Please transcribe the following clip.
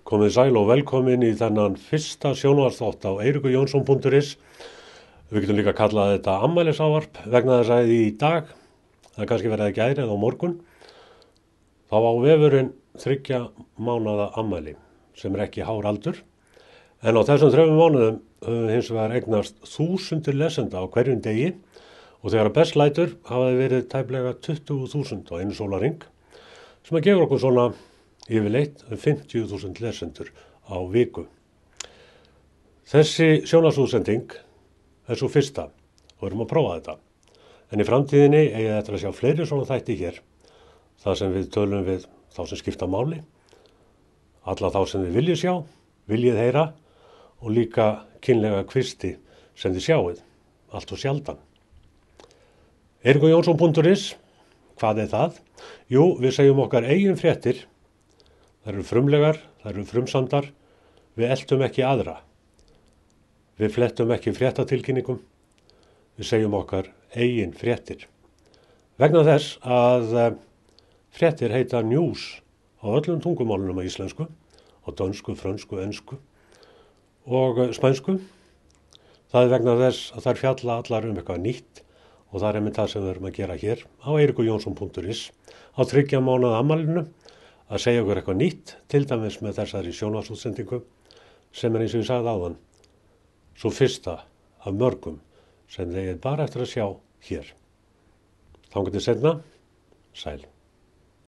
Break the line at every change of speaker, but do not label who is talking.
Komið sæl og velkomin í þennan fyrsta sjónvarpsþátt á eirikujonsson.is. Við getum líka kallað þetta afmælisávarp vegna þess að í dag, það er kannski verið að gæri eða á morgun, þá á vefurinn 3 mánaða afmæli sem er ekki hár aldur. En á þessum 3 mánuðum höfum við hins vegar eignast 1000 lesenda á hverjum degi og þegar best lætur hafa þið verið tæplega 20.000 á einu sólarhring sem að gefa okkur svona yfirleitt 50.000 lesendur á viku. Þessi sjónvarpsútsending er svo fyrsta og við erum að prófa þetta. En í framtíðinni eigi þetta að sjá fleiri svona þætti hér, þar sem við tölum við þá sem skipta máli, alla þá sem þið viljið sjá, viljið heyra og líka kynlega kvisti sem þið sjáið, allt og sjaldan. eirikujonsson.is, hvað er það? Jú, við segjum okkar eigin fréttir. Það eru frumlegar, það eru frumsamdar, við eltum ekki aðra. Við flettum ekki fréttatilkynningum, við segjum okkar eigin fréttir. Vegna þess að fréttir heita news á öllum tungumálunum á íslensku, á dönsku, frönsku, ensku og spænsku. Það er vegna þess að þær fjalla allar eitthvað nýtt og það er einmitt það sem við erum að gera hér á eirikujonsson.is á 3 mánaða afmælinu. Að segja okkur eitthvað nýtt, til dæmis með þessari sjónvarpsútsendingu sem er eins og ég sagði áðan, svo fyrsta af mörgum sem þið er bara eftir að sjá hér. Þangað til seinna, sæl.